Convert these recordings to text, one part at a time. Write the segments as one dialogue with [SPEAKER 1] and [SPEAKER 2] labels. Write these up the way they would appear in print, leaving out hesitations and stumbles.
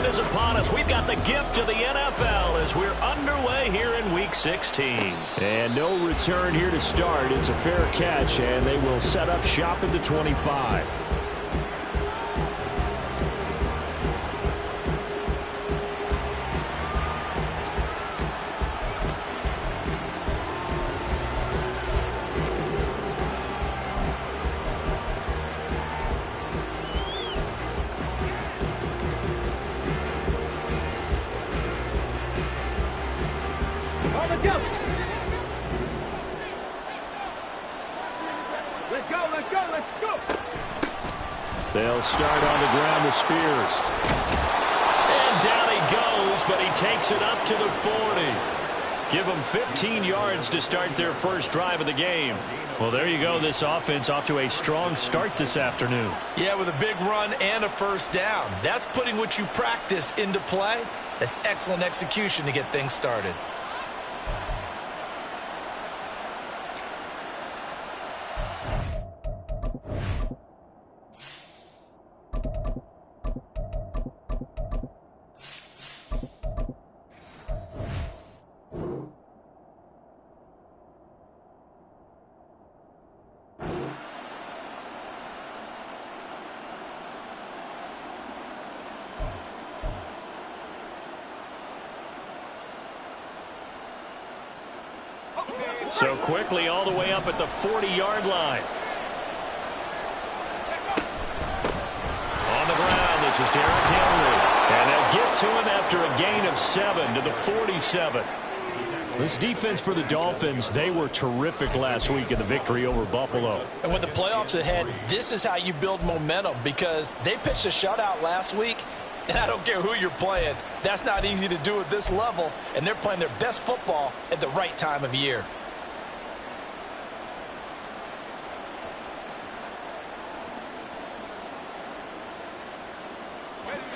[SPEAKER 1] is upon us. We've got the gift of the NFL as we're underway here in Week 16.
[SPEAKER 2] And no return here to start. It's a fair catch, and they will set up shop at the 25. They'll start on the ground with Spears.
[SPEAKER 1] And down he goes, but he takes it up to the 40. Give them 15 yards to start their first drive of the game. Well, there you go. This offense off to a strong start this afternoon.
[SPEAKER 3] Yeah, with a big run and a first down. That's putting what you practice into play. That's excellent execution to get things started.
[SPEAKER 1] So quickly all the way up at the 40-yard line. On the ground, this is Derrick Henry. And they'll get to him after a gain of 7 to the 47.
[SPEAKER 2] This defense for the Dolphins, they were terrific last week in the victory over Buffalo.
[SPEAKER 3] And with the playoffs ahead, this is how you build momentum because they pitched a shutout last week. And I don't care who you're playing. That's not easy to do at this level. And they're playing their best football at the right time of year.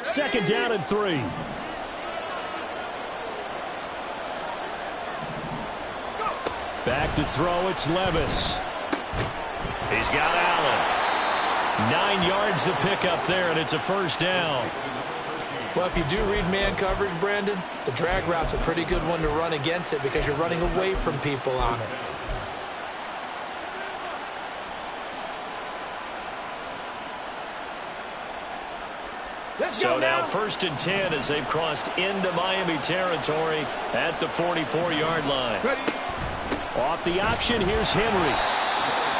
[SPEAKER 2] Second down and 3. Back to throw, it's Levis.
[SPEAKER 1] He's got Allen. 9 yards to pick up there, and it's a first down.
[SPEAKER 3] Well, if you do read man coverage, Brandon, the drag route's a pretty good one to run against it because you're running away from people on it.
[SPEAKER 1] So now 1st and 10 as they've crossed into Miami territory at the 44-yard line.
[SPEAKER 2] Off the option, here's Henry.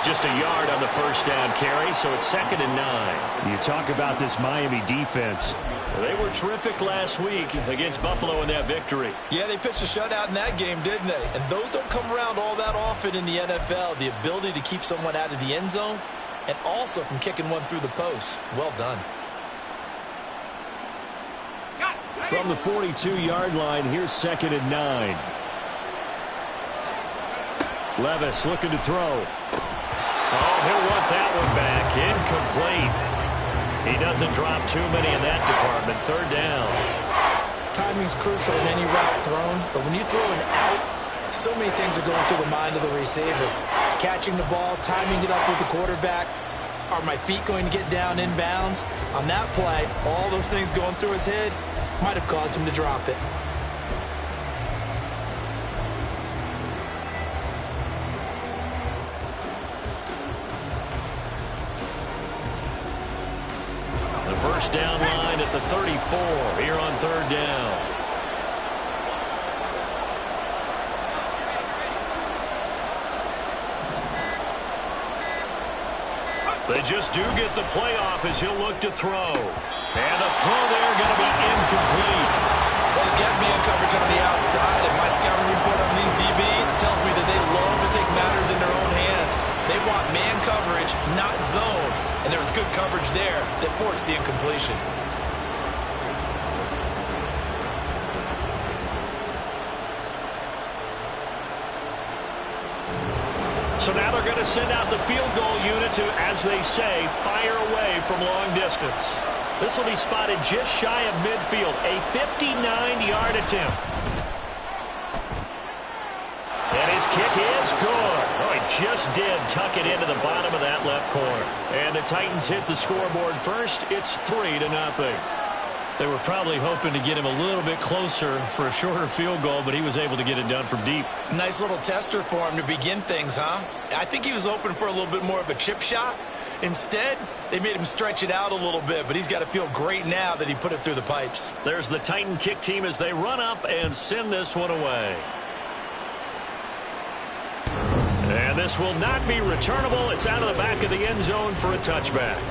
[SPEAKER 1] Just a yard on the first down carry, so it's 2nd and 9.
[SPEAKER 2] You talk about this Miami defense.
[SPEAKER 1] They were terrific last week against Buffalo in that victory.
[SPEAKER 3] Yeah, they pitched a shutout in that game, didn't they? And those don't come around all that often in the NFL. The ability to keep someone out of the end zone and also from kicking one through the post. Well done.
[SPEAKER 2] From the 42-yard line, here's 2nd and 9. Levis looking to throw.
[SPEAKER 1] Oh, he'll want that one back. Incomplete. He doesn't drop too many in that department. 3rd down.
[SPEAKER 3] Timing's crucial in any route thrown, but when you throw an out, so many things are going through the mind of the receiver. Catching the ball, timing it up with the quarterback. Are my feet going to get down in bounds? On that play, all those things going through his head might have caused him to drop it.
[SPEAKER 1] The first down line at the 34 here on 3rd down. They just do get the playoff as he'll look to throw. And the throw there going to be incomplete.
[SPEAKER 3] Well, to get man coverage on the outside, and my scouting report on these DBs tells me that they love to take matters in their own hands. They want man coverage, not zone. And there was good coverage there that forced the incompletion.
[SPEAKER 1] So now they're going to send out the field goal unit to, as they say, fire away from long distance. This will be spotted just shy of midfield, a 59-yard attempt. And his kick is good. Oh, he just did tuck it into the bottom of that left corner. And the Titans hit the scoreboard first. It's 3-0. They were probably hoping to get him a little bit closer for a shorter field goal, but he was able to get it done from deep.
[SPEAKER 3] Nice little tester for him to begin things, huh? I think he was hoping for a little bit more of a chip shot. Instead, they made him stretch it out a little bit, but he's got to feel great now that he put it through the pipes.
[SPEAKER 1] There's the Titan kick team as they run up and send this one away. And this will not be returnable. It's out of the back of the end zone for a touchback.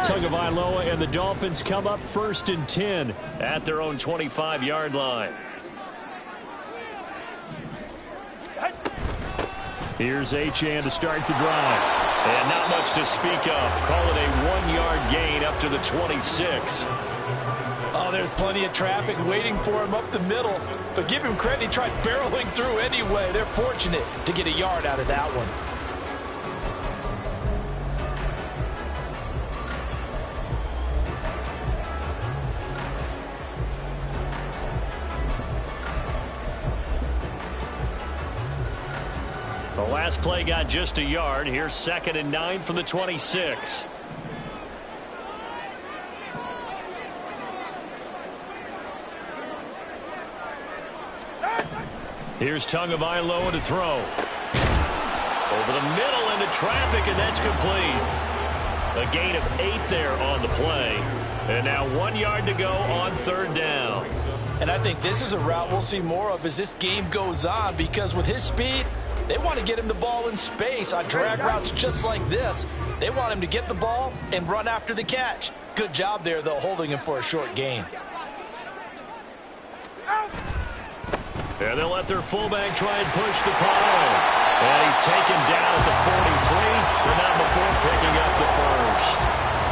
[SPEAKER 1] Tagovailoa and the Dolphins come up 1st and 10 at their own 25-yard line. Here's Achane to start the drive. And not much to speak of. Call it a 1-yard gain up to the 26.
[SPEAKER 3] Oh, there's plenty of traffic waiting for him up the middle. But give him credit, he tried barreling through anyway. They're fortunate to get a yard out of that one.
[SPEAKER 1] The last play got just a yard. Here's 2nd and 9 from the 26. Here's Tagovailoa to throw. Over the middle into traffic, and that's complete. A gain of 8 there on the play. And now 1 yard to go on 3rd down.
[SPEAKER 3] And I think this is a route we'll see more of as this game goes on, because with his speed, they want to get him the ball in space on drag routes just like this. They want him to get the ball and run after the catch. Good job there, though, holding him for a short gain.
[SPEAKER 1] And they'll let their fullback try and push the pile. And he's taken down at the 43, but not before picking up the first.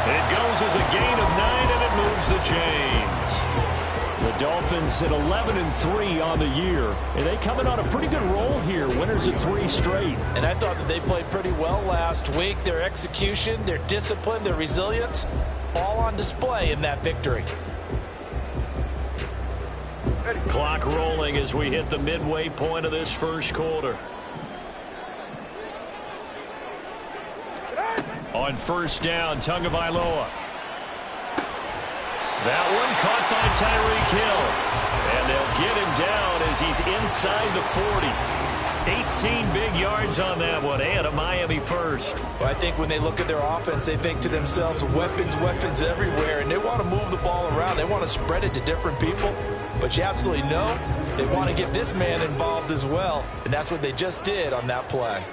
[SPEAKER 1] It goes as a gain of 9, and it moves the chains. The Dolphins at 11-3 on the year, and they come in on a pretty good roll here. Winners of 3 straight.
[SPEAKER 3] And I thought that they played pretty well last week. Their execution, their discipline, their resilience, all on display in that victory.
[SPEAKER 1] Clock rolling as we hit the midway point of this first quarter. On 1st down, Tagovailoa. That one caught by Tyreek Hill. And they'll get him down as he's inside the 40. 18 big yards on that one, and a Miami first.
[SPEAKER 3] Well, I think when they look at their offense, they think to themselves, weapons, weapons everywhere, and they want to move the ball around. They want to spread it to different people. But you absolutely know they want to get this man involved as well, and that's what they just did on that play.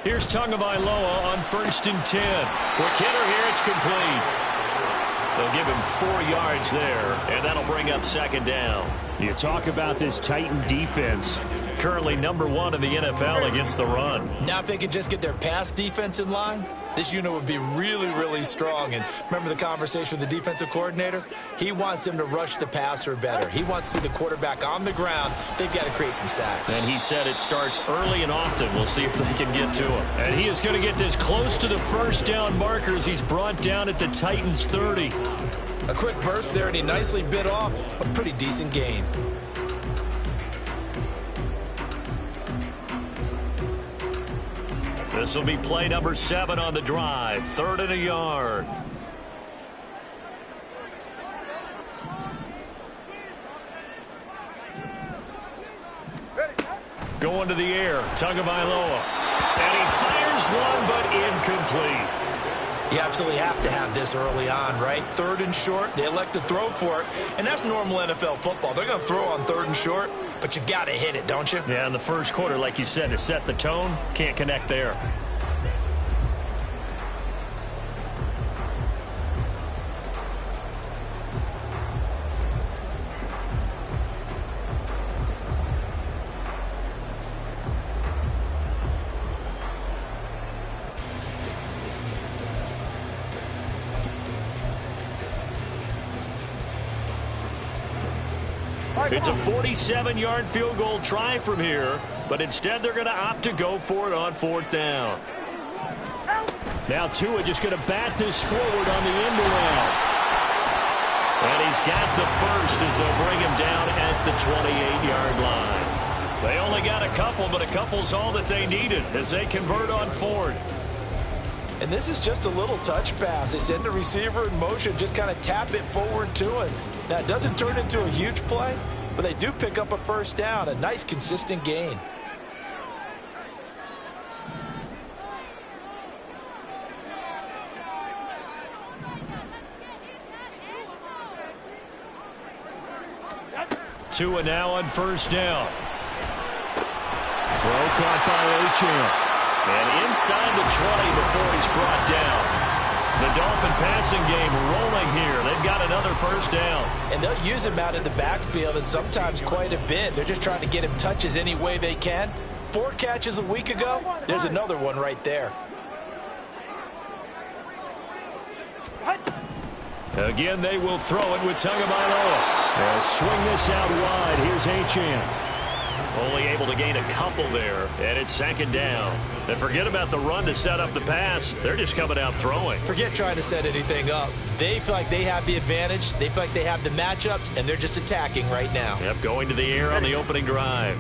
[SPEAKER 1] Here's Tagovailoa on 1st and 10. Quick hitter here, it's complete. They'll give him 4 yards there, and that'll bring up 2nd down.
[SPEAKER 2] You talk about this Titan defense.
[SPEAKER 1] Currently #1 in the NFL against the run.
[SPEAKER 3] Now if they could just get their pass defense in line, this unit would be really, really strong. And remember the conversation with the defensive coordinator? He wants them to rush the passer better. He wants to see the quarterback on the ground. They've got to create some sacks.
[SPEAKER 1] And he said it starts early and often. We'll see if they can get to him. And he is going to get this close to the 1st down markers. He's brought down at the Titans 30.
[SPEAKER 3] A quick burst there, and he nicely bit off a pretty decent gain.
[SPEAKER 1] This will be play number 7 on the drive. 3rd and a yard. Going to the air. Tagovailoa. And he fires one, but incomplete.
[SPEAKER 3] You absolutely have to have this early on, right? 3rd and short, they elect to throw for it, and that's normal NFL football. They're going to throw on 3rd and short, but you've got to hit it, don't you?
[SPEAKER 1] Yeah, in the first quarter, like you said, to set the tone, can't connect there. It's a 47-yard field goal try from here, but instead they're going to opt to go for it on 4th down. Now Tua just going to bat this forward on the end around. And he's got the first as they'll bring him down at the 28-yard line. They only got a couple, but a couple's all that they needed as they convert on fourth.
[SPEAKER 3] And this is just a little touch pass. They send the receiver in motion, just kind of tap it forward to him. Now, it doesn't turn into a huge play, but they do pick up a first down, a nice, consistent gain.
[SPEAKER 1] Tua now on first down. Throw caught by Achane. And inside the 20 before he's brought down. The Dolphin passing game rolling here. They've got another first down.
[SPEAKER 3] And they'll use him out in the backfield and sometimes quite a bit. They're just trying to get him touches any way they can. 4 catches a week ago. There's another one right there.
[SPEAKER 1] Again, they will throw it with Tagovailoa. They'll swing this out wide. Here's Achane. Only able to gain a couple there, and it's second down. They forget about the run to set up the pass. They're just coming out throwing.
[SPEAKER 3] Forget trying to set anything up. They feel like they have the advantage. They feel like they have the matchups, and they're just attacking right now.
[SPEAKER 1] Yep, going to the air on the opening drive.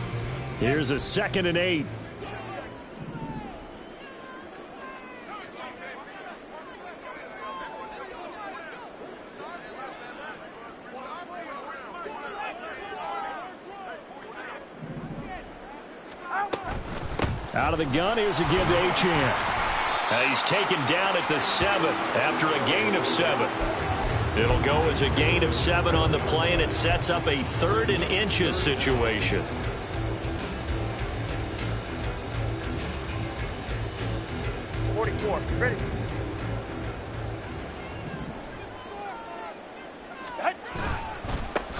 [SPEAKER 2] Here's a 2nd and 8. Out of the gun, here's a give to Achane.
[SPEAKER 1] He's taken down at the 7 after a gain of 7. It'll go as a gain of 7 on the play, and it sets up a 3rd and inches situation.
[SPEAKER 3] Ready.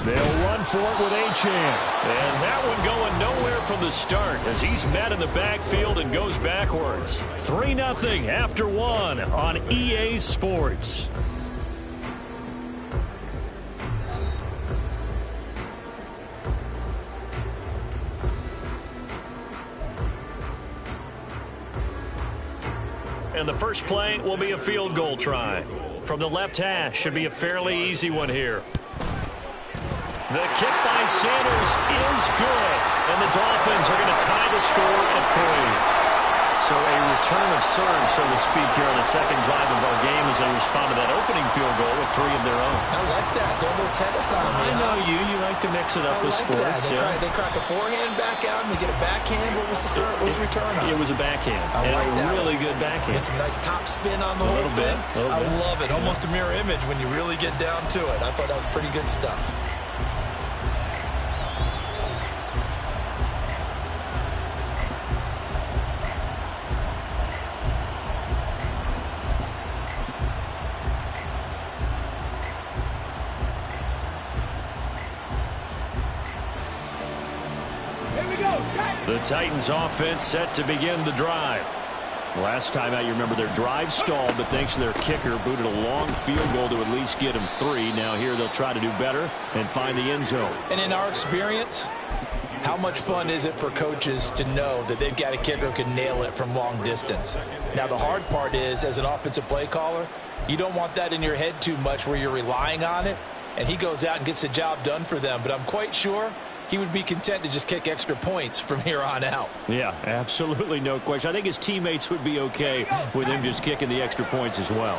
[SPEAKER 2] They'll run for it with Achane.
[SPEAKER 1] And that one going nowhere from the start as he's met in the backfield and goes backwards. 3-0 after 1 on EA Sports. And the first play will be a field goal try. From the left hash, should be a fairly easy one here. The kick by Sanders is good, and the Dolphins are going to tie the score at 3. So a return of serve, so to speak, here on the second drive of our game as they respond to that opening field goal with 3 of their own.
[SPEAKER 3] I like that. Go a little tennis on me.
[SPEAKER 1] I know you. You like to mix it up with sports.
[SPEAKER 3] They crack a forehand back out and they get a backhand. What was the return on?
[SPEAKER 1] It was a backhand.
[SPEAKER 3] I like that.
[SPEAKER 1] Really good backhand.
[SPEAKER 3] It's a nice top spin on the whole thing. I love it. Almost a mirror image when you really get down to it. I thought that was pretty good stuff.
[SPEAKER 1] The Titans offense set to begin the drive.
[SPEAKER 2] Last time out, you remember their drive stalled, but thanks to their kicker, booted a long field goal to at least get them 3. Now here they'll try to do better and find the end zone.
[SPEAKER 3] And in our experience, how much fun is it for coaches to know that they've got a kicker who can nail it from long distance? Now, the hard part is, as an offensive play caller, you don't want that in your head too much where you're relying on it, and he goes out and gets the job done for them. But I'm quite sure he would be content to just kick extra points from here on out.
[SPEAKER 2] Yeah, absolutely no question. I think his teammates would be okay with him just kicking the extra points as well.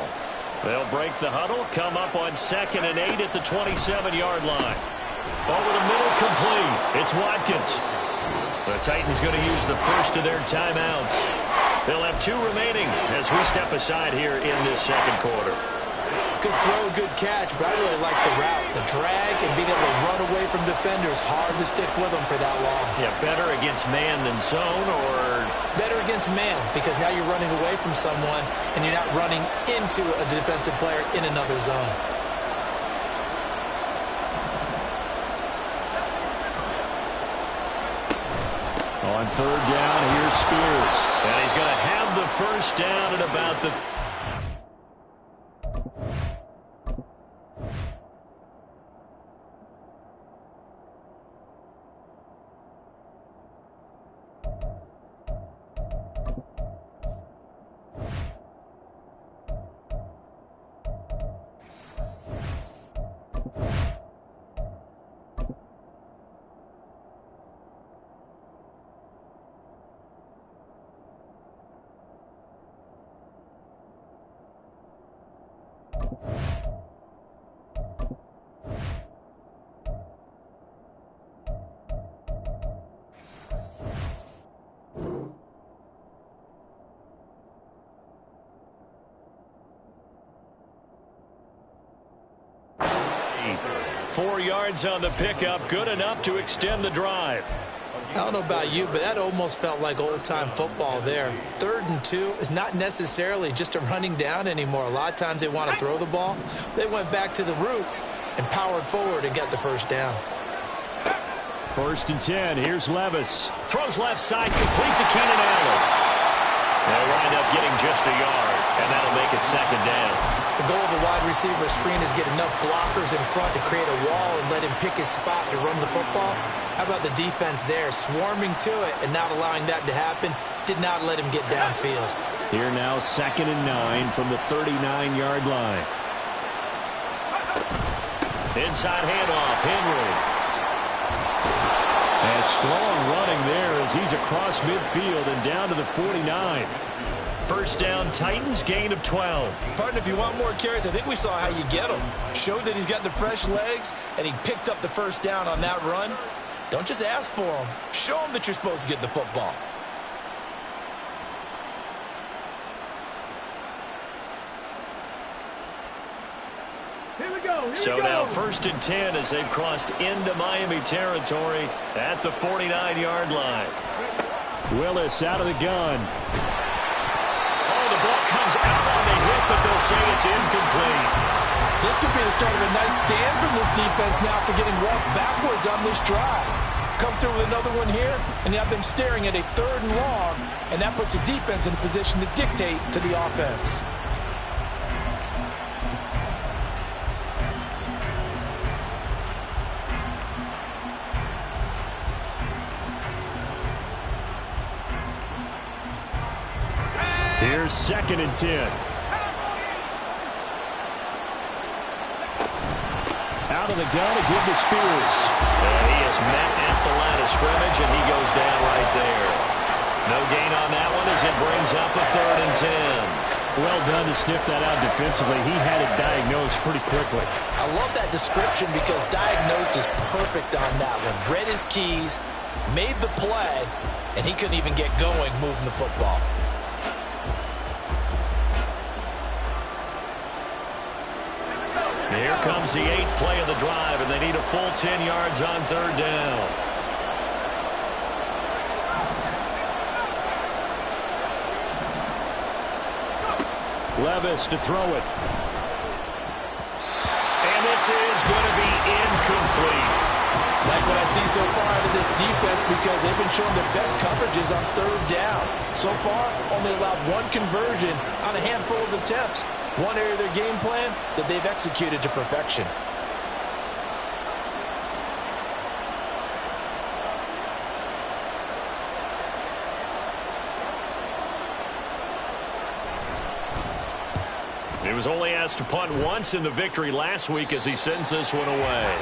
[SPEAKER 1] They'll break the huddle, come up on 2nd and 8 at the 27-yard line. Over the middle, complete. It's Watkins. The Titans going to use the first of their timeouts. They'll have 2 remaining as we step aside here in this second quarter.
[SPEAKER 3] Good throw, good catch, but I really like the route. The drag and being able to run away from defenders, hard to stick with them for that long.
[SPEAKER 1] Yeah, better against man than zone, or
[SPEAKER 3] better against man, because now you're running away from someone and you're not running into a defensive player in another zone.
[SPEAKER 2] On 3rd down, here's Spears.
[SPEAKER 1] And he's going to have the first down at about the 4 yards on the pickup, good enough to extend the drive.
[SPEAKER 3] I don't know about you, but that almost felt like old-time football there. 3rd and 2 is not necessarily just a running down anymore. A lot of times they want to throw the ball. They went back to the roots and powered forward and got the first down.
[SPEAKER 2] 1st and 10. Here's Levis.
[SPEAKER 1] Throws left side, completes to Keenan Allen. They'll wind up getting just a yard, and that'll make it 2nd down.
[SPEAKER 3] The goal of a wide receiver screen is get enough blockers in front to create a wall and let him pick his spot to run the football. How about the defense there, swarming to it and not allowing that to happen? Did not let him get downfield.
[SPEAKER 2] Here now, 2nd and 9 from the 39-yard line.
[SPEAKER 1] Inside handoff, Henry.
[SPEAKER 2] And strong running there as he's across midfield and down to the 49.
[SPEAKER 1] 1st down, Titans, gain of 12.
[SPEAKER 3] Partner, if you want more carries, I think we saw how you get him. Showed that he's got the fresh legs, and he picked up the 1st down on that run. Don't just ask for him. Show him that you're supposed to get the football.
[SPEAKER 1] So now 1st and 10 as they've crossed into Miami territory at the 49-yard line.
[SPEAKER 2] Willis out of the gun.
[SPEAKER 1] Oh, the ball comes out on the hit, but they'll say it's incomplete.
[SPEAKER 3] This could be the start of a nice stand from this defense now for getting walked backwards on this drive. Come through with another one here, and you have them staring at a 3rd and long, and that puts the defense in a position to dictate to the offense.
[SPEAKER 2] Here's 2nd and 10. Out of the gun to give to Spears.
[SPEAKER 1] He is met at the line of scrimmage, and he goes down right there. No gain on that one as it brings up a 3rd and 10.
[SPEAKER 2] Well done to sniff that out defensively. He had it diagnosed pretty quickly.
[SPEAKER 3] I love that description because diagnosed is perfect on that one. Read his keys, made the play, and he couldn't even get going moving the football.
[SPEAKER 1] Here comes the 8th play of the drive, and they need a full 10 yards on 3rd down.
[SPEAKER 2] Levis to throw it.
[SPEAKER 1] And this is going to be incomplete.
[SPEAKER 3] Like what I see so far out of this defense because they've been showing their best coverages on 3rd down. So far, only allowed 1 conversion on a handful of attempts. One area of their game plan that they've executed to perfection.
[SPEAKER 1] He was only asked to punt once in the victory last week as he sends this one away.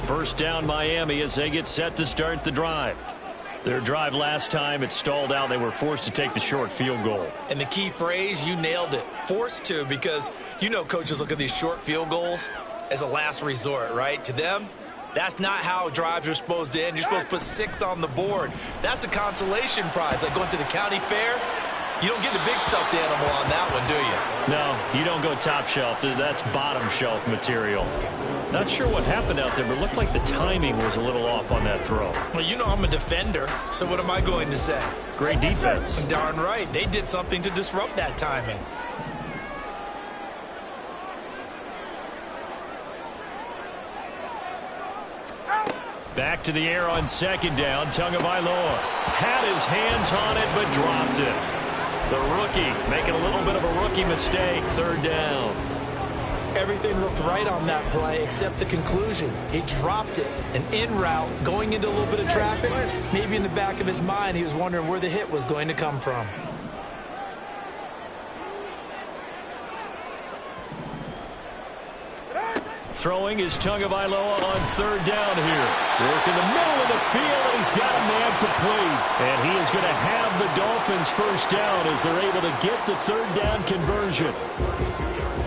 [SPEAKER 1] First down Miami as they get set to start the drive. Their drive last time, it stalled out. They were forced to take the short field goal.
[SPEAKER 3] And the key phrase, you nailed it. Forced to, because you know coaches look at these short field goals as a last resort, right? To them, that's not how drives are supposed to end. You're supposed to put 6 on the board. That's a consolation prize. Like going to the county fair, you don't get the big stuffed animal on that one, do you?
[SPEAKER 1] No, you don't go top shelf. That's bottom shelf material. Not sure what happened out there, but it looked like the timing was a little off on that throw.
[SPEAKER 3] Well, you know I'm a defender, so what am I going to say?
[SPEAKER 1] Great defense.
[SPEAKER 3] Darn right. They did something to disrupt that timing.
[SPEAKER 1] Back to the air on 2nd down. Tagovailoa had his hands on it, but dropped it. The rookie making a little bit of a rookie mistake. 3rd down.
[SPEAKER 3] Everything looked right on that play except the conclusion. He dropped it. An in route, going into a little bit of traffic. Maybe in the back of his mind, he was wondering where the hit was going to come from.
[SPEAKER 1] Throwing is Tagovailoa on 3rd down here. Work in the middle of the field, and he's got a man complete. And he is going to have the Dolphins first down as they're able to get the 3rd down conversion.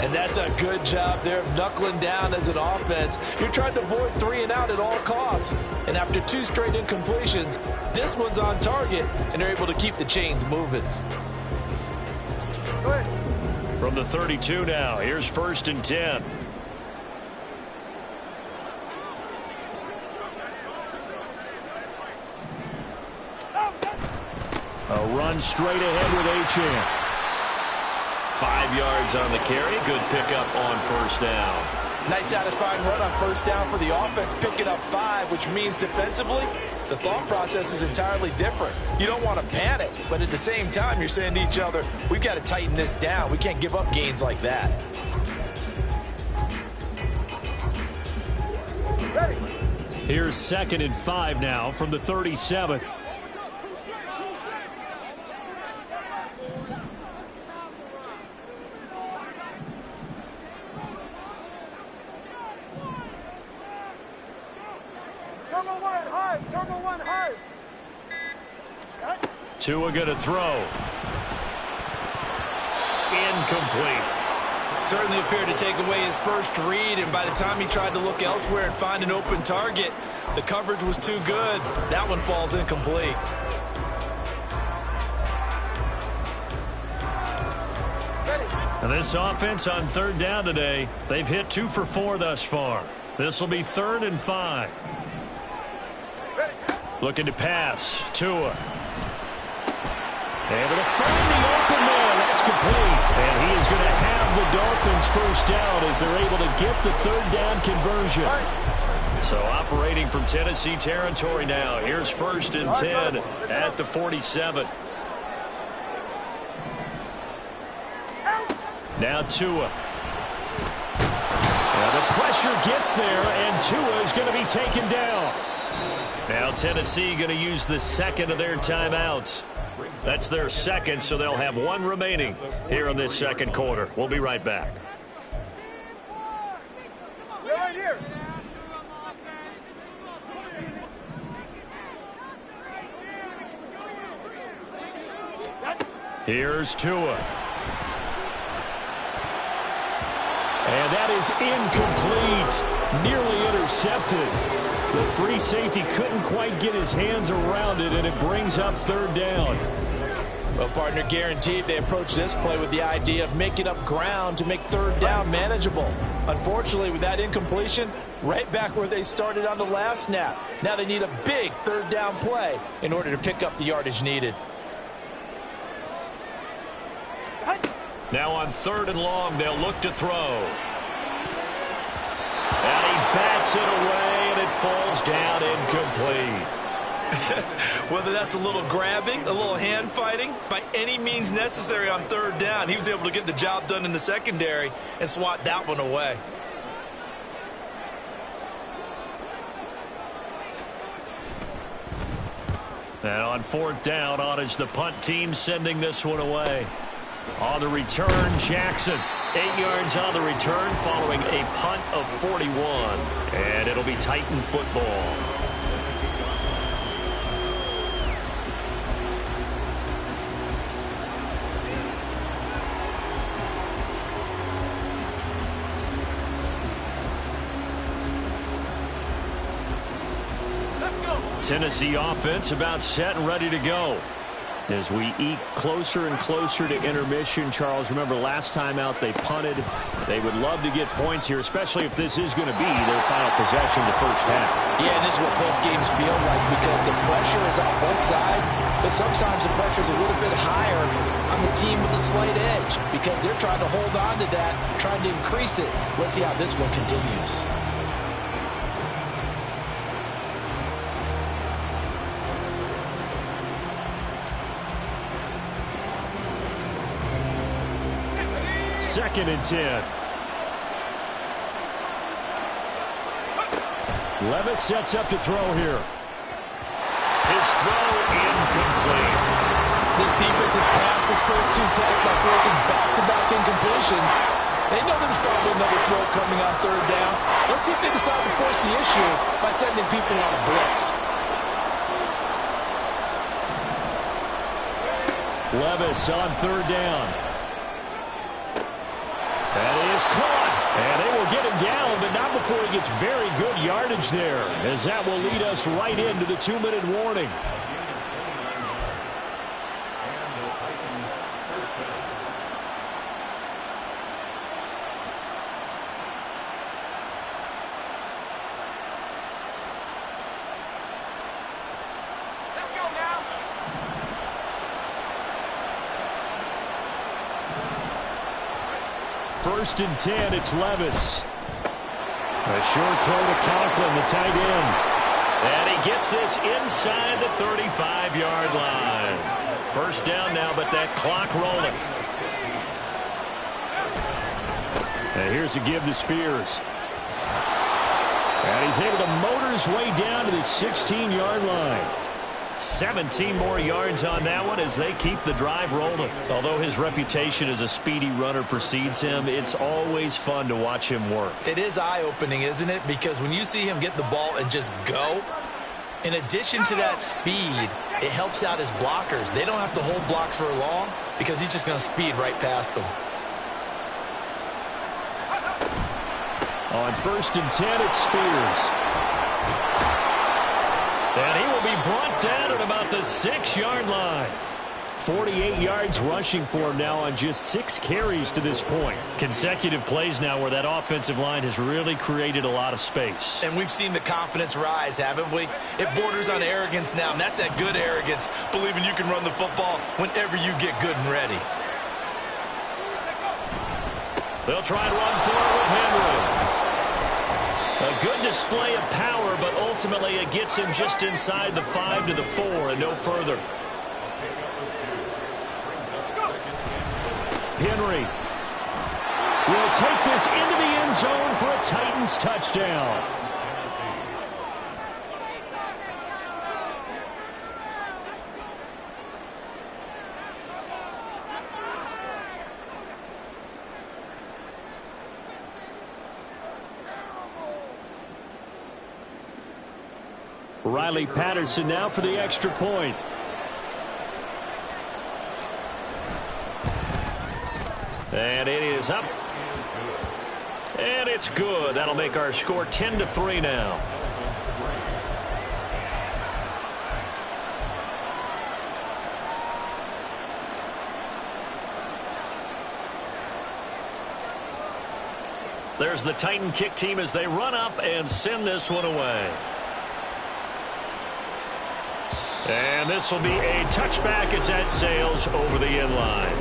[SPEAKER 3] And that's a good job there of knuckling down as an offense. You're trying to avoid 3 and out at all costs. And after 2 straight incompletions, this one's on target, and they're able to keep the chains moving.
[SPEAKER 1] From the 32 now, here's 1st and 10.
[SPEAKER 2] A run straight ahead with Achane.
[SPEAKER 1] 5 yards on the carry. Good pickup on 1st down.
[SPEAKER 3] Nice satisfying run on 1st down for the offense, picking up 5, which means defensively, the thought process is entirely different. You don't want to panic, but at the same time, you're saying to each other, we've got to tighten this down. We can't give up gains like that.
[SPEAKER 2] Here's 2nd and 5 now from the 37.
[SPEAKER 1] Tua going to throw. Incomplete.
[SPEAKER 3] Certainly appeared to take away his first read, and by the time he tried to look elsewhere and find an open target, the coverage was too good. That one falls incomplete.
[SPEAKER 1] And this offense on 3rd down today, they've hit 2 for 4 thus far. This will be 3rd and 5. Looking to pass. Tua. Able to find the open man. That's complete. And he is going to have the Dolphins 1st down as they're able to get the 3rd down conversion. So operating from Tennessee territory now. Here's 1st and 10 at the 47. Now Tua. Now the pressure gets there, and Tua is going to be taken down. Now Tennessee going to use the 2nd of their timeouts. That's their 2nd, so they'll have 1 remaining here in this 2nd quarter. We'll be right back.
[SPEAKER 4] Right here.
[SPEAKER 1] Here's Tua. And that is incomplete. Nearly intercepted. The free safety couldn't quite get his hands around it, and it brings up 3rd down.
[SPEAKER 3] Well, partner, guaranteed they approach this play with the idea of making up ground to make 3rd down manageable. Unfortunately, with that incompletion, right back where they started on the last snap. Now they need a big 3rd down play in order to pick up the yardage needed.
[SPEAKER 1] Now on 3rd and long, they'll look to throw. And he bats it away, and it falls down incomplete.
[SPEAKER 3] Whether that's a little grabbing, a little hand fighting, by any means necessary on 3rd down, he was able to get the job done in the secondary and swat that one away.
[SPEAKER 1] And on 4th down, on is the punt team sending this one away. On the return, Jackson. 8 yards on the return following a punt of 41. And it'll be Titan football. Tennessee offense about set and ready to go. As we eke closer and closer to intermission, Charles, remember last time out they punted. They would love to get points here, especially if this is going to be their final possession the 1st half.
[SPEAKER 3] Yeah, and this is what close games feel like because the pressure is on both sides, but sometimes the pressure is a little bit higher on the team with the slight edge because they're trying to hold on to that, trying to increase it. Let's see how this one continues.
[SPEAKER 1] Second and 10. Levis sets up to throw here. His throw incomplete.
[SPEAKER 3] This defense has passed its first 2 tests by forcing back-to-back incompletions. They know there's probably another throw coming on 3rd down. Let's see if they decide to force the issue by sending people on a blitz.
[SPEAKER 1] Levis on 3rd down.
[SPEAKER 2] That is caught. And they will get him down, but not before he gets very good yardage there, as that will lead us right into the 2-minute warning. First and 10, it's Levis. A short throw to Conklin, the tight end.
[SPEAKER 1] And he gets this inside the 35-yard line. First down now, but that clock rolling.
[SPEAKER 2] And here's a give to Spears. And he's able to motor his way down to the 16-yard line.
[SPEAKER 1] 17 more yards on that one as they keep the drive rolling. Although his reputation as a speedy runner precedes him, it's always fun to watch him work.
[SPEAKER 3] It is eye-opening, isn't it? Because when you see him get the ball and just go, in addition to that speed, it helps out his blockers. They don't have to hold blocks for long because he's just going to speed right past them.
[SPEAKER 2] On first and 10, it's Spears.
[SPEAKER 1] And he will be brought down at about the 6-yard line.
[SPEAKER 2] 48 yards rushing for him now on just 6 carries to this point.
[SPEAKER 1] Consecutive plays now where that offensive line has really created a lot of space.
[SPEAKER 3] And we've seen the confidence rise, haven't we? It borders on arrogance now, and that's that good arrogance, believing you can run the football whenever you get good and ready.
[SPEAKER 1] They'll try and run for it with Henry. A good display of power, but ultimately it gets him just inside the 5 to the 4 and no further.
[SPEAKER 2] Henry will take this into the end zone for a Titans touchdown. Riley Patterson now for the extra point.
[SPEAKER 1] And it is up. And it's good. That'll make our score 10-3 now. There's the Titan kick team as they run up and send this one away. And this will be a touchback as that sails over the end line.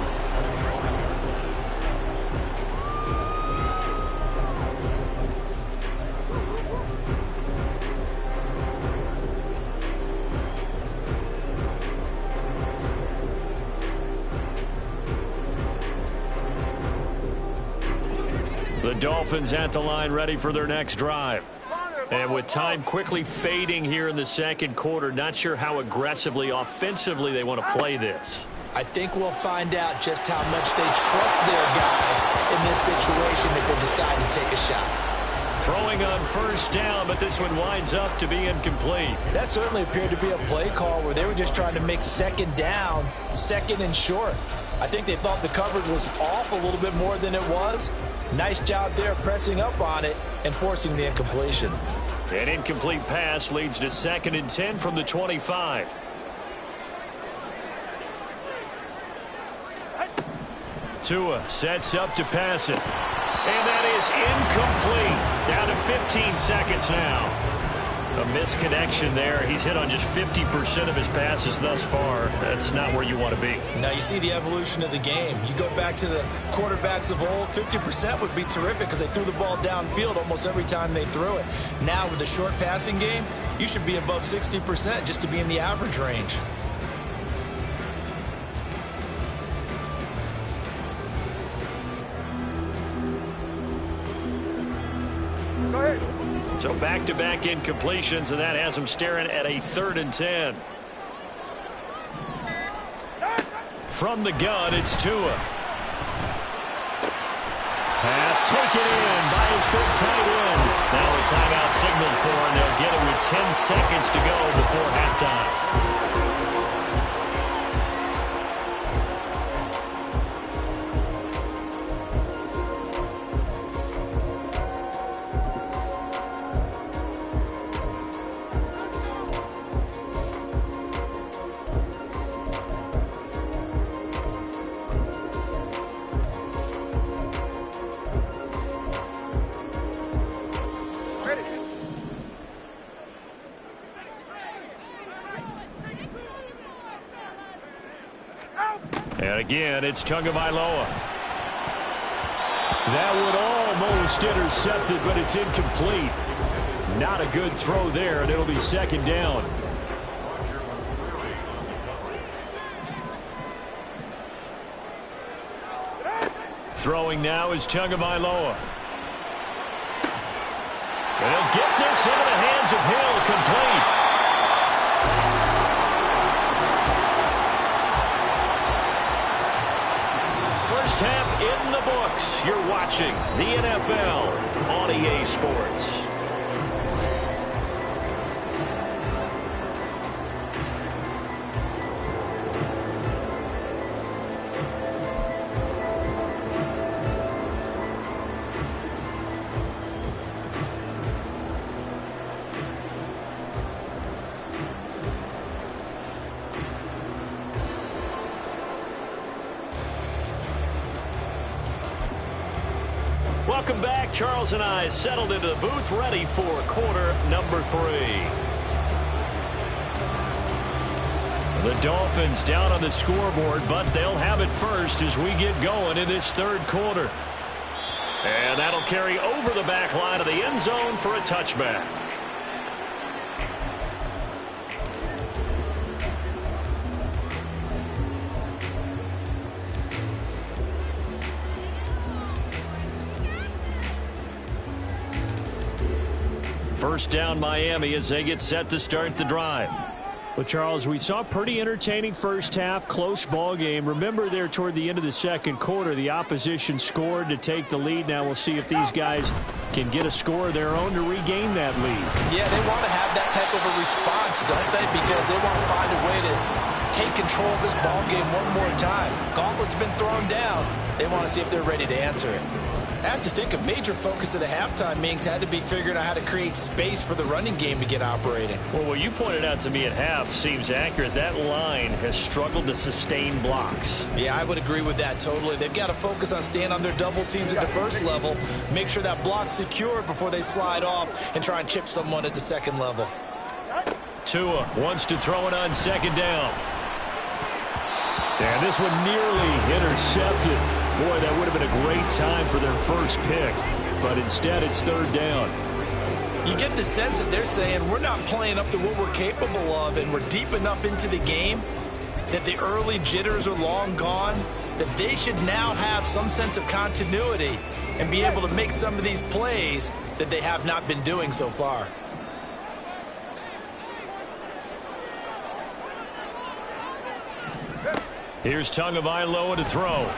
[SPEAKER 1] The Dolphins at the line ready for their next drive. And with time quickly fading here in the second quarter, not sure how aggressively, offensively they want to play this.
[SPEAKER 3] I think we'll find out just how much they trust their guys in this situation if they decide to take a shot.
[SPEAKER 1] Throwing on first down, but this one winds up to be incomplete.
[SPEAKER 3] That certainly appeared to be a play call where they were just trying to make second down, second and short. I think they thought the coverage was off a little bit more than it was. Nice job there pressing up on it and forcing the incompletion.
[SPEAKER 1] An incomplete pass leads to 2nd and 10 from the 25. Tua sets up to pass it. And that is incomplete. Down to 15 seconds now. A misconnection there. He's hit on just 50% of his passes thus far. That's not where you want to be.
[SPEAKER 3] Now you see the evolution of the game. You go back to the quarterbacks of old, 50% would be terrific because they threw the ball downfield almost every time they threw it. Now with the short passing game, you should be above 60% just to be in the average range.
[SPEAKER 4] Go ahead.
[SPEAKER 1] So back-to-back incompletions, and that has them staring at a 3rd and 10. From the gun, it's Tua. Pass taken in by his big tight end. Now a timeout signaled for, and they'll get it with 10 seconds to go before halftime. And again, it's Tagovailoa. That would almost intercept it, but it's incomplete. Not a good throw there, and it'll be second down. Throwing now is Tagovailoa. They'll get this into the hands of Hill, complete. First half in the books. You're watching the NFL on EA Sports. Welcome back. Charles and I settled into the booth, ready for quarter number 3. The Dolphins down on the scoreboard, but they'll have it first as we get going in this third quarter. And that'll carry over the back line of the end zone for a touchback. First down Miami as they get set to start the drive. Well, Charles, we saw a pretty entertaining first half, close ball game. Remember there toward the end of the second quarter, the opposition scored to take the lead. Now we'll see if these guys can get a score of their own to regain that lead.
[SPEAKER 3] Yeah, they want to have that type of a response, don't they? Because they want to find a way to take control of this ball game one more time. Gauntlet's been thrown down. They want to see if they're ready to answer it. I have to think a major focus of the halftime meetings had to be figuring out how to create space for the running game to get operating.
[SPEAKER 1] Well, what you pointed out to me at half seems accurate. That line has struggled to sustain blocks.
[SPEAKER 3] Yeah, I would agree with that totally. They've got to focus on staying on their double teams at the first level, make sure that block's secure before they slide off and try and chip someone at the second level.
[SPEAKER 1] Tua wants to throw it on second down. And this one nearly intercepted. Boy, that would have been a great time for their first pick, but instead it's third down.
[SPEAKER 3] You get the sense that they're saying we're not playing up to what we're capable of, and we're deep enough into the game that the early jitters are long gone, that they should now have some sense of continuity and be able to make some of these plays that they have not been doing so far.
[SPEAKER 1] Here's Tagovailoa to throw.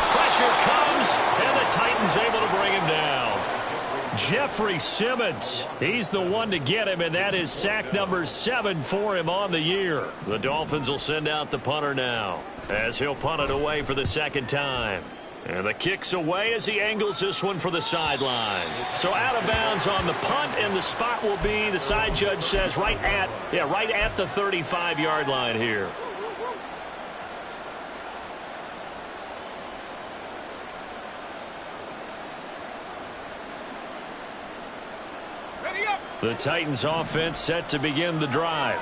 [SPEAKER 1] Pressure comes, and the Titans able to bring him down. Jeffrey Simmons, he's the one to get him, and that is sack number 7 for him on the year. The Dolphins will send out the punter now, as he'll punt it away for the second time. And the kick's away as he angles this one for the sideline. So out of bounds on the punt, and the spot will be, the side judge says, right at the 35-yard line here. The Titans offense set to begin the drive.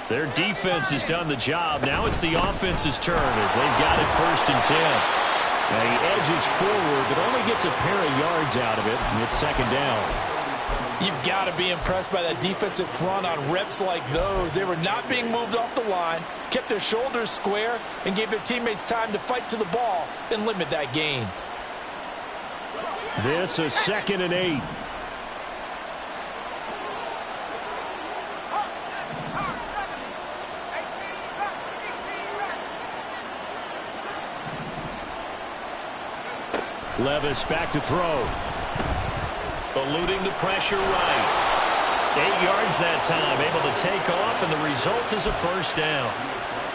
[SPEAKER 1] Their defense has done the job. Now it's the offense's turn as they've got it first and 10. Now he edges forward, but only gets a pair of yards out of it, and it's second down.
[SPEAKER 3] You've got to be impressed by that defensive front on reps like those. They were not being moved off the line, kept their shoulders square, and gave their teammates time to fight to the ball and limit that gain.
[SPEAKER 1] This is second and 8. Levis back to throw. Eluding the pressure right. 8 yards that time, able to take off, and the result is a first down.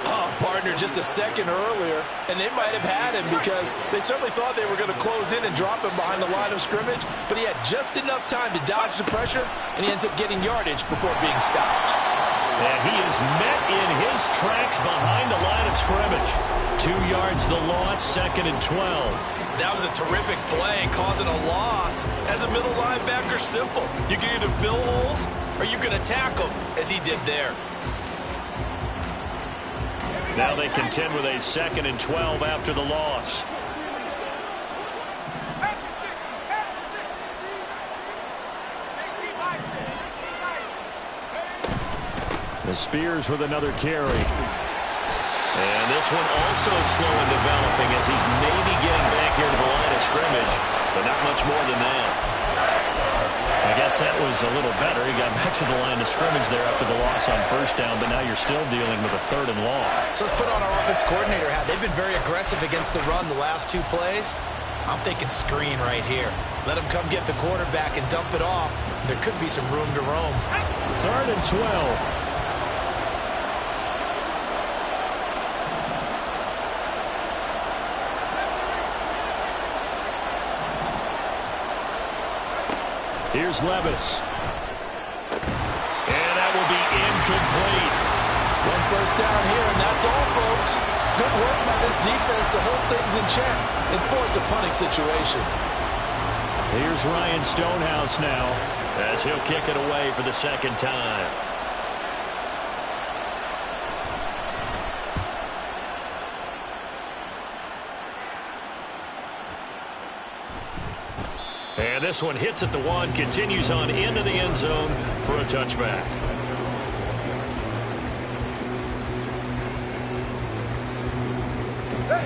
[SPEAKER 3] Oh, partner, just a second earlier, and they might have had him because they certainly thought they were going to close in and drop him behind the line of scrimmage, but he had just enough time to dodge the pressure, and he ends up getting yardage before being stopped.
[SPEAKER 1] And he is met in his tracks behind the line of scrimmage. 2 yards the loss, second and 12.
[SPEAKER 3] That was a terrific play, causing a loss. As a middle linebacker, simple. You can either fill holes or you can attack them, as he did there.
[SPEAKER 1] Now they contend with a 2nd and 12 after the loss.
[SPEAKER 2] The Spears with another carry.
[SPEAKER 1] And this one also slow in developing as he's maybe getting back here to the line of scrimmage, but not much more than that.
[SPEAKER 2] I guess that was a little better. He got back to the line of scrimmage there after the loss on 1st down, but now you're still dealing with a 3rd and long.
[SPEAKER 3] So let's put on our offense coordinator hat. They've been very aggressive against the run the last 2 plays. I'm thinking screen right here. Let him come get the quarterback and dump it off. There could be some room to roam.
[SPEAKER 2] 3rd and 12. Here's Levis.
[SPEAKER 1] And that will be incomplete.
[SPEAKER 3] 1 first down here, and that's all, folks. Good work by this defense to hold things in check and force a punting situation.
[SPEAKER 2] Here's Ryan Stonehouse now,
[SPEAKER 1] as he'll kick it away for the 2nd time. And this one hits at the 1, continues on into the end zone for a touchback.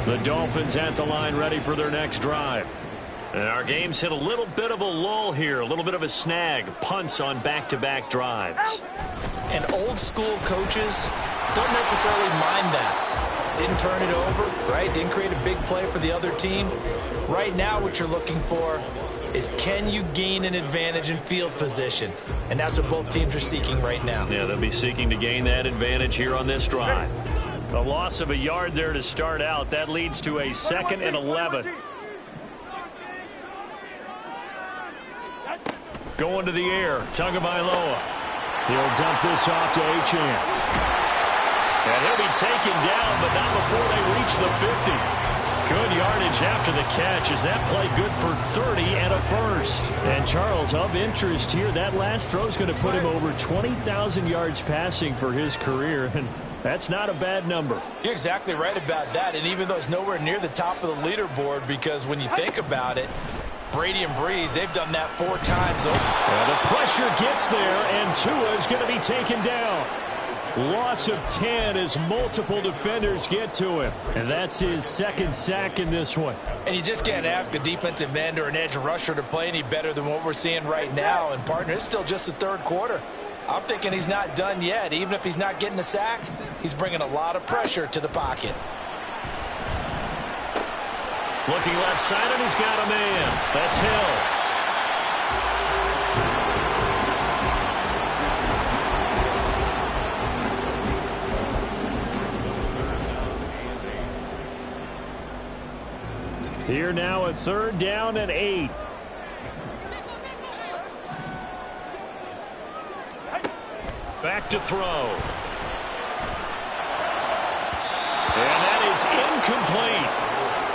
[SPEAKER 2] The Dolphins at the line ready for their next drive.
[SPEAKER 1] And our game's hit a little bit of a lull here, a little bit of a snag. Punts on back-to-back drives.
[SPEAKER 3] And old school coaches don't necessarily mind that. Didn't turn it over, right? Didn't create a big play for the other team. Right now what you're looking for is, can you gain an advantage in field position? And that's what both teams are seeking right now.
[SPEAKER 1] Yeah, they'll be seeking to gain that advantage here on this drive.
[SPEAKER 2] A loss of a yard there to start out. That leads to a 2nd and 11.
[SPEAKER 1] Going to the air, Tagovailoa.
[SPEAKER 2] He'll dump this off to Achane.
[SPEAKER 1] And he'll be taken down, but not before they reach the 50. Good yardage after the catch. Is that play good for 30 and a 1st?
[SPEAKER 2] And Charles, of interest here, that last throw is going to put him over 20,000 yards passing for his career, and that's not a bad number.
[SPEAKER 3] You're exactly right about that, and even though it's nowhere near the top of the leaderboard, because when you think about it, Brady and Breeze, they've done that 4 times over.
[SPEAKER 2] Well, the pressure gets there, and Tua is going to be taken down. Loss of 10 as multiple defenders get to him. And that's his 2nd sack in this one.
[SPEAKER 3] And you just can't ask a defensive end or an edge rusher to play any better than what we're seeing right now. And, partner, it's still just the 3rd quarter. I'm thinking he's not done yet. Even if he's not getting a sack, he's bringing a lot of pressure to the pocket.
[SPEAKER 1] Looking left side, and he's got a man. That's Hill.
[SPEAKER 2] Here now a 3rd down and 8.
[SPEAKER 1] Back to throw. And that is incomplete.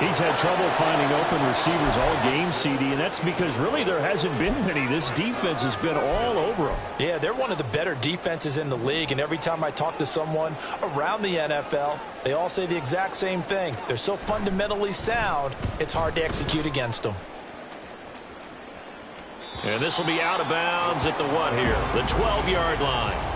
[SPEAKER 2] He's had trouble finding open receivers all game, CD, and that's because really there hasn't been many. This defense has been all over them.
[SPEAKER 3] Yeah, they're one of the better defenses in the league, and every time I talk to someone around the NFL, they all say the exact same thing. They're so fundamentally sound, it's hard to execute against them.
[SPEAKER 1] And this will be out of bounds at the what here? The 12-yard line.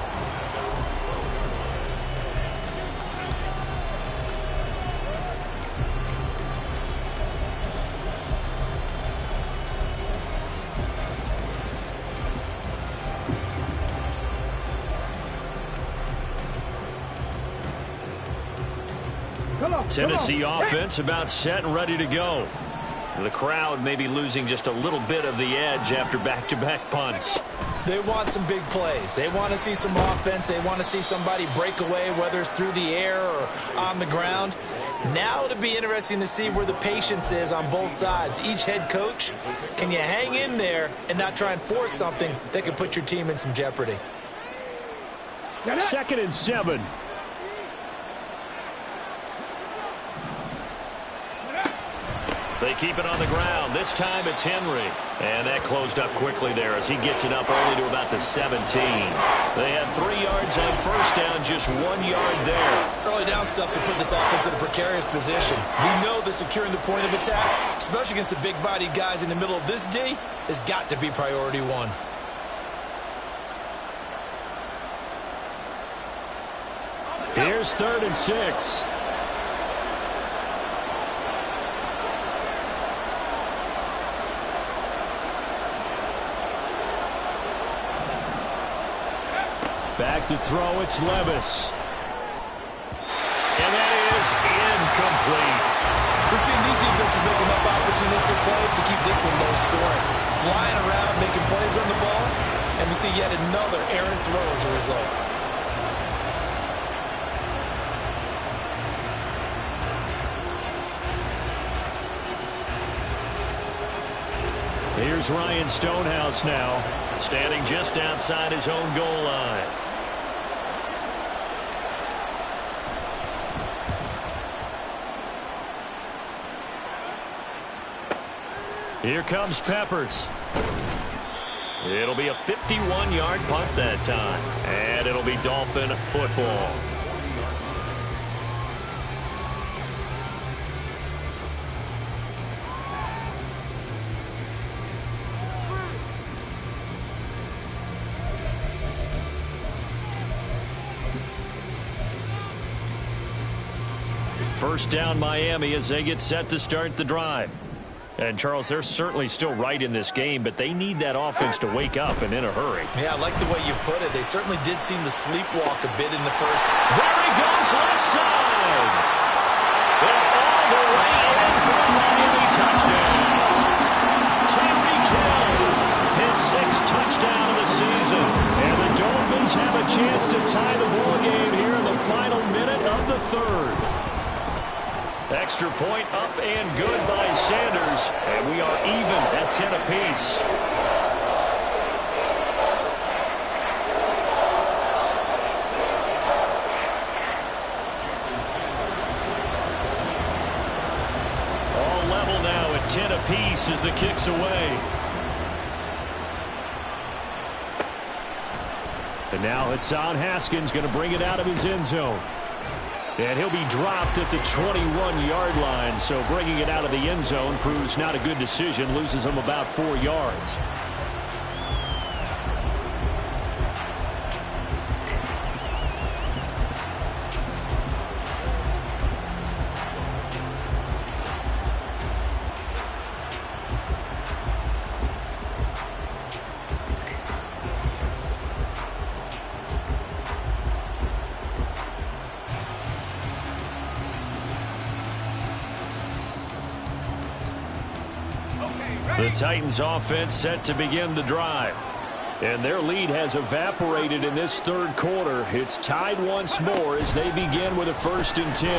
[SPEAKER 1] Tennessee offense about set and ready to go. The crowd may be losing just a little bit of the edge after back-to-back punts.
[SPEAKER 3] They want some big plays. They want to see some offense. They want to see somebody break away, whether it's through the air or on the ground. Now it'll be interesting to see where the patience is on both sides. Each head coach, can you hang in there and not try and force something that could put your team in some jeopardy?
[SPEAKER 2] 2nd and 7.
[SPEAKER 1] They keep it on the ground. This time it's Henry. And that closed up quickly there as he gets it up only to about the 17. They had 3 yards on first down, just 1 yard there.
[SPEAKER 3] Early down stuff to put this offense in a precarious position. We know that securing the point of attack, especially against the big-bodied guys in the middle of this D, has got to be priority one.
[SPEAKER 2] Here's 3rd and 6. Back to throw, it's Levis.
[SPEAKER 1] And that is incomplete.
[SPEAKER 3] We've seen these defenses make enough opportunistic plays to keep this one low scoring. Flying around, making plays on the ball, and we see yet another errant throw as a result.
[SPEAKER 2] Here's Ryan Stonehouse now,
[SPEAKER 1] standing just outside his own goal line. Here comes Peppers. It'll be a 51-yard punt that time, and it'll be Dolphin football. First down Miami as they get set to start the drive. And, Charles, they're certainly still right in this game, but they need that offense to wake up and in a hurry.
[SPEAKER 3] Yeah, I like the way you put it. They certainly did seem to sleepwalk a bit in the first.
[SPEAKER 1] There he goes, left side. And all the way in for a Miami touchdown. Tyreek Hill, his 6th touchdown of the season.
[SPEAKER 2] And the Dolphins have a chance to tie the ball game here in the final minute of the 3rd.
[SPEAKER 1] Extra point up and good by Sanders. And we are even at 10 apiece. All level now at 10 apiece as the kick's away.
[SPEAKER 2] And now Hassan Haskins going to bring it out of his end zone. And he'll be dropped at the 21-yard line, so bringing it out of the end zone proves not a good decision, loses him about 4 yards.
[SPEAKER 1] The Titans offense set to begin the drive.
[SPEAKER 2] And their lead has evaporated in this 3rd quarter. It's tied once more as they begin with a 1st and 10.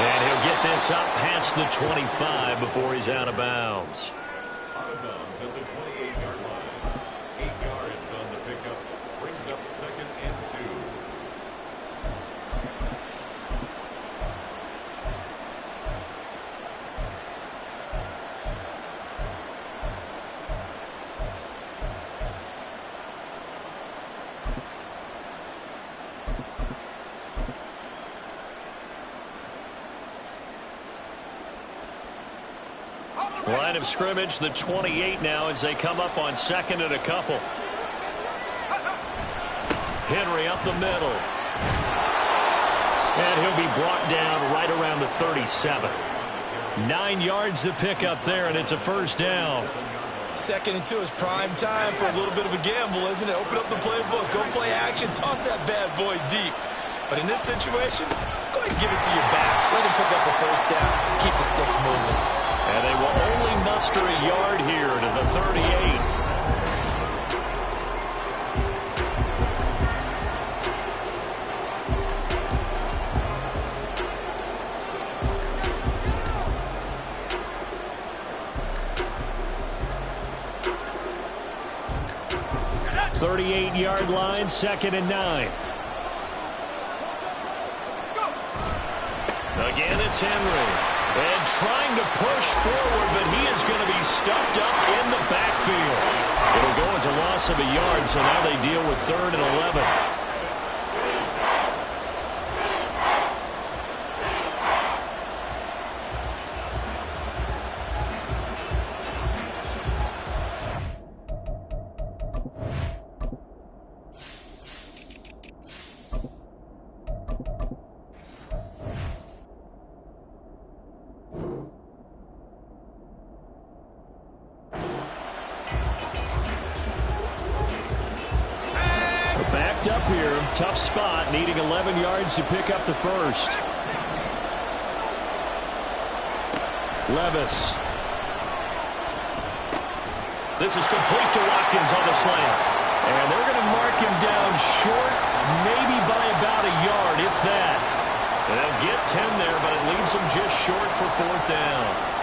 [SPEAKER 1] And he'll get this up past the 25 before he's out of bounds.
[SPEAKER 5] Out of bounds at the 28-yard line. 8 yards on the pickup. Brings up 2nd and 2.
[SPEAKER 1] Line of scrimmage, the 28 now as they come up on 2nd and a couple. Henry up the middle. And he'll be brought down right around the 37. 9 yards to pick up there, and it's a 1st down.
[SPEAKER 3] 2nd and 2 is prime time for a little bit of a gamble, isn't it? Open up the playbook, go play action, toss that bad boy deep. But in this situation, go ahead and give it to your back. Let him pick up a 1st down, keep the sticks moving.
[SPEAKER 1] And they will only muster a yard here to the 38.
[SPEAKER 2] .38-yard line, 2nd and 9.
[SPEAKER 1] Again, it's Henry. And trying to push forward, but he is going to be stuffed up in the backfield. It'll go as a loss of a yard, so now they deal with 3rd and 11. Up here, tough spot, needing 11 yards to pick up the first. Levis. This is complete to Watkins on the slant. And they're going to mark him down short, maybe by about a yard, if that. They'll get 10 there, but it leaves them just short for 4th down.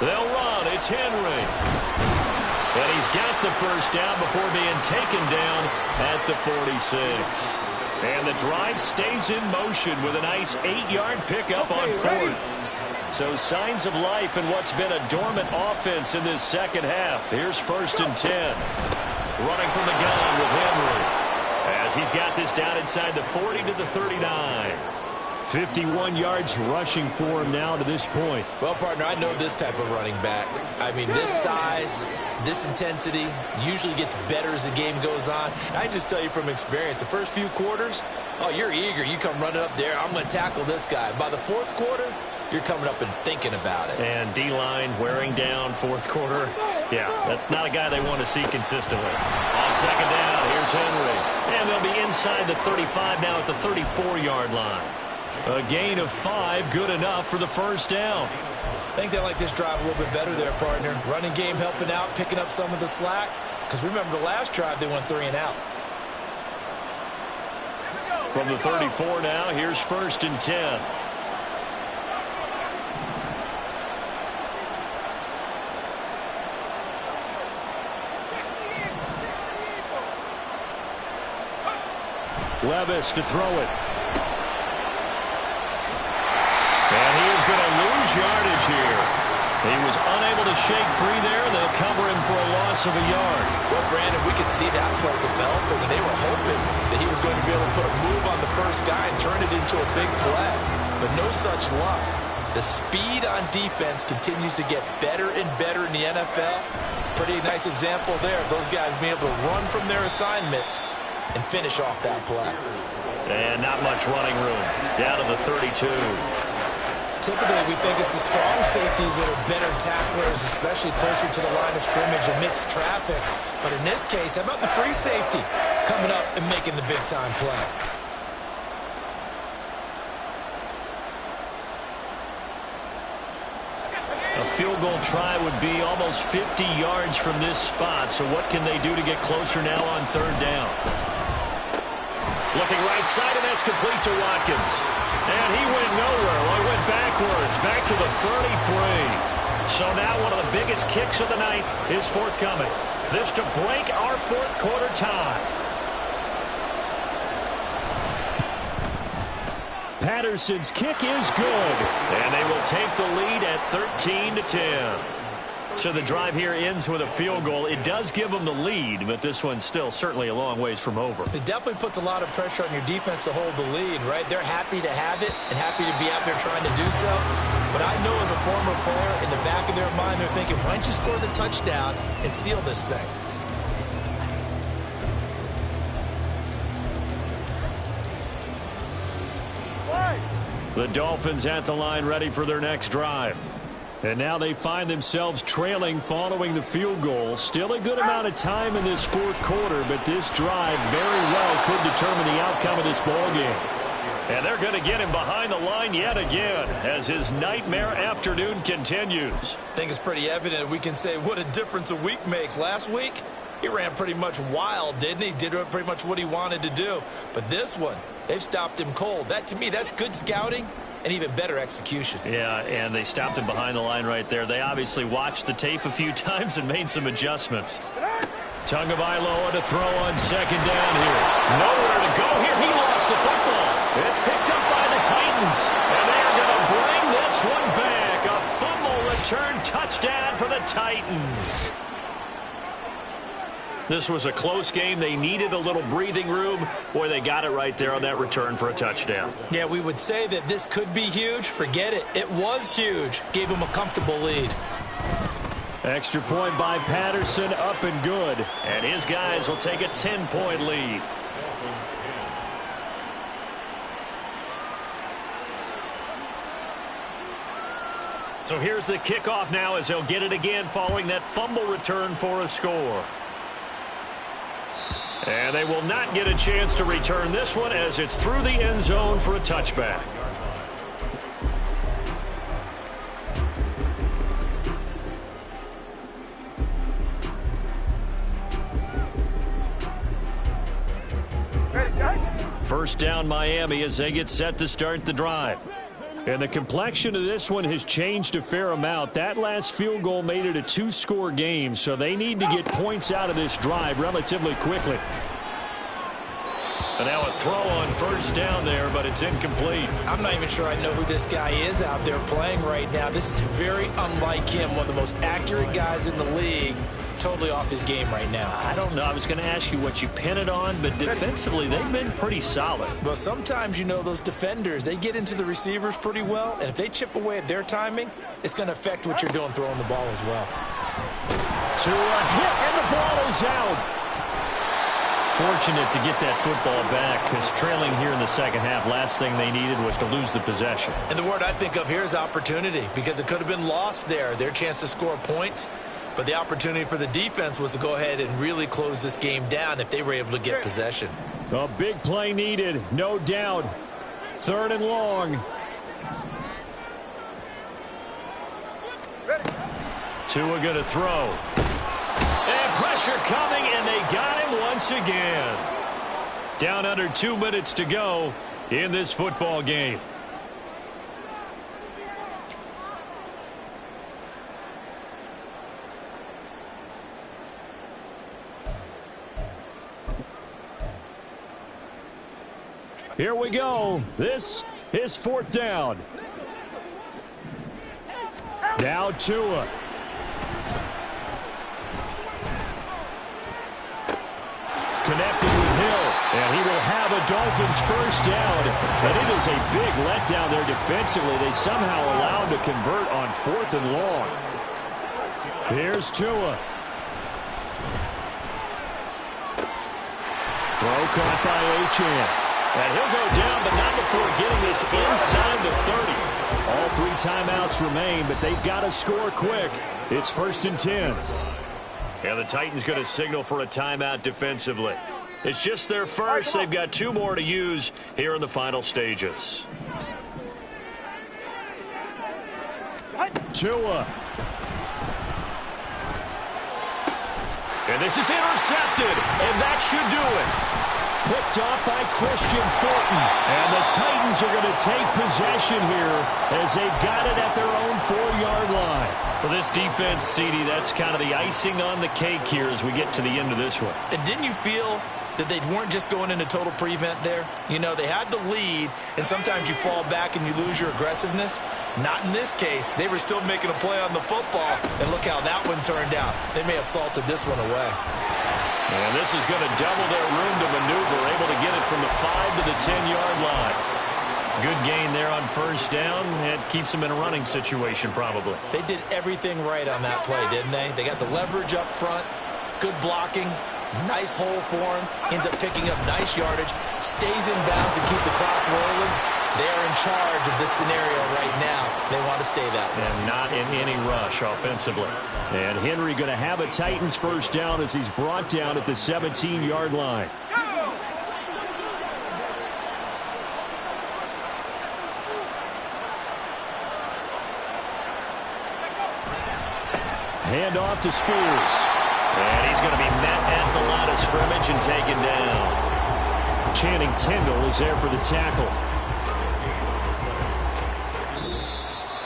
[SPEAKER 1] They'll run. It's Henry. And he's got the first down before being taken down at the 46. And the drive stays in motion with a nice 8-yard pickup on 4th. So signs of life in what's been a dormant offense in this second half. Here's 1st and 10. Running from the gun with Henry. As he's got this down inside the 40 to the 39. 51 yards rushing for him now to this point.
[SPEAKER 3] Well, partner, I know this type of running back. I mean, this size, this intensity usually gets better as the game goes on. I just tell you from experience, the first few quarters, oh, you're eager. You come running up there, I'm going to tackle this guy. By the 4th quarter, you're coming up and thinking about it.
[SPEAKER 1] And D-line wearing down 4th quarter. Yeah, that's not a guy they want to see consistently. On 2nd down, here's Henry. And they'll be inside the 35 now at the 34-yard line. A gain of 5, good enough for the first down.
[SPEAKER 3] I think they like this drive a little bit better there, partner. Running game helping out, picking up some of the slack. Because remember, the last drive, they went 3 and out.
[SPEAKER 1] From the 34 now, here's 1st and 10. Levis to throw it. And he is going to lose yardage here. He was unable to shake free there. They'll cover him for a loss of a yard.
[SPEAKER 3] Well, Brandon, we could see that play developing, and they were hoping that he was going to be able to put a move on the first guy and turn it into a big play. But no such luck. The speed on defense continues to get better and better in the NFL. Pretty nice example there of those guys being able to run from their assignments and finish off that play.
[SPEAKER 1] And not much running room. Down to the 32.
[SPEAKER 3] Typically, we think it's the strong safeties that are better tacklers, especially closer to the line of scrimmage amidst traffic. But in this case, how about the free safety coming up and making the big-time play?
[SPEAKER 1] A field goal try would be almost 50 yards from this spot. So what can they do to get closer now on 3rd down? Looking right side, and that's complete to Watkins. And he went nowhere. Well, he went backwards, back to the 33. So now one of the biggest kicks of the night is forthcoming. This to break our 4th quarter tie. Patterson's kick is good. And they will take the lead at 13-10. So the drive here ends with a field goal. It does give them the lead, but this one's still certainly a long ways from over.
[SPEAKER 3] It definitely puts a lot of pressure on your defense to hold the lead, right? They're happy to have it and happy to be out there trying to do so. But I know as a former player, in the back of their mind, they're thinking, why don't you score the touchdown and seal this thing?
[SPEAKER 1] The Dolphins at the line ready for their next drive. And now they find themselves trailing following the field goal. Still a good amount of time in this 4th quarter, but this drive very well could determine the outcome of this ball game. And they're going to get him behind the line yet again as his nightmare afternoon continues.
[SPEAKER 3] I think it's pretty evident we can say what a difference a week makes. Last week, he ran pretty much wild, didn't he? Did pretty much what he wanted to do. But this one, they've stopped him cold. That, to me, that's good scouting and even better execution.
[SPEAKER 1] Yeah, and they stopped him behind the line right there. They obviously watched the tape a few times and made some adjustments. Tagovailoa to throw on second down here. Nowhere to go here. He lost the football. It's picked up by the Titans. And they are going to bring this one back. A fumble return touchdown for the Titans. This was a close game. They needed a little breathing room. Boy, they got it right there on that return for a touchdown.
[SPEAKER 3] Yeah, we would say that this could be huge. Forget it. It was huge. Gave him a comfortable lead.
[SPEAKER 2] Extra point by Patterson, up and good.
[SPEAKER 1] And his guys will take a 10-point lead. So here's the kickoff now as they'll get it again following that fumble return for a score. And they will not get a chance to return this one as it's through the end zone for a touchback. First down Miami as they get set to start the drive.
[SPEAKER 2] And the complexion of this one has changed a fair amount. That last field goal made it a two-score game, so they need to get points out of this drive relatively quickly.
[SPEAKER 1] And now a throw on first down there, but it's incomplete.
[SPEAKER 3] I'm not even sure I know who this guy is out there playing right now. This is very unlike him, one of the most accurate guys in the league. Totally off his game right now.
[SPEAKER 1] I don't know. I was going to ask you what you pin it on, but defensively they've been pretty solid.
[SPEAKER 3] Well, sometimes, you know, those defenders, they get into the receivers pretty well, and if they chip away at their timing, it's going to affect what you're doing throwing the ball as well.
[SPEAKER 2] To a hit, and the ball is out.
[SPEAKER 1] Fortunate to get that football back because trailing here in the second half, last thing they needed was to lose the possession.
[SPEAKER 3] And the word I think of here is opportunity because it could have been lost there, their chance to score points. But the opportunity for the defense was to go ahead and really close this game down if they were able to get possession.
[SPEAKER 2] A big play needed, no doubt. Third and long.
[SPEAKER 1] Tua going to throw. And pressure coming, and they got him once again. Down under 2 minutes to go in this football game.
[SPEAKER 2] Here we go. This is fourth down. Now Tua. Connected with Hill, and he will have a Dolphins first down. And it is a big letdown there defensively. They somehow allowed to convert on fourth and long. Here's Tua. Throw caught by Achane.
[SPEAKER 1] And he'll go down, but not before getting this inside the 30.
[SPEAKER 2] All 3 timeouts remain, but they've got to score quick. It's 1st and 10.
[SPEAKER 1] And the Titans going to signal for a timeout defensively. It's just their first. They've got 2 more to use here in the final stages.
[SPEAKER 2] Tua.
[SPEAKER 1] And this is intercepted, and that should do it.
[SPEAKER 2] Picked off by Christian Fulton. And the Titans are going to take possession here as they've got it at their own 4-yard line.
[SPEAKER 1] For this defense, CD, that's kind of the icing on the cake here as we get to the end of this one.
[SPEAKER 3] And didn't you feel that they weren't just going into total prevent there? You know, they had the lead, and sometimes you fall back and you lose your aggressiveness. Not in this case. They were still making a play on the football, and look how that one turned out. They may have salted this one away.
[SPEAKER 1] And this is going to double their room to maneuver, able to get it from the 5 to the 10-yard line. Good gain there on first down. It keeps them in a running situation probably.
[SPEAKER 3] They did everything right on that play, didn't they? They got the leverage up front, good blocking, nice hole for him, ends up picking up nice yardage, stays in bounds and keep the clock rolling. They're in charge of this scenario right now. They want to stay that way.
[SPEAKER 1] And not in any rush offensively.
[SPEAKER 2] And Henry going to have a Titans first down as he's brought down at the 17-yard line. handoff to Spears.
[SPEAKER 1] And he's going to be met at the line of scrimmage and taken down.
[SPEAKER 2] Channing Tindall is there for the tackle.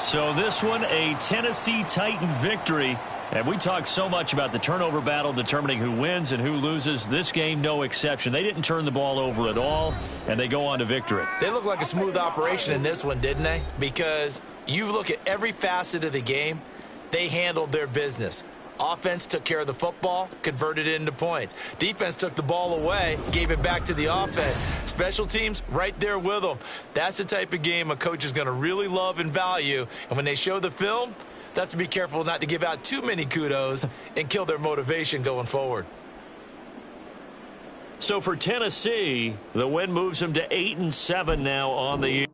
[SPEAKER 1] So this one, a Tennessee Titan victory. And we talk so much about the turnover battle determining who wins and who loses. This game, no exception. They didn't turn the ball over at all, and they go on to victory.
[SPEAKER 3] They look like a smooth operation in this one, didn't they? Because you look at every facet of the game, they handled their business. Offense took care of the football, converted it into points. Defense took the ball away, gave it back to the offense. Special teams, right there with them. That's the type of game a coach is going to really love and value. And when they show the film, they have to be careful not to give out too many kudos and kill their motivation going forward.
[SPEAKER 1] So for Tennessee, the win moves them to 8-7 now on the year.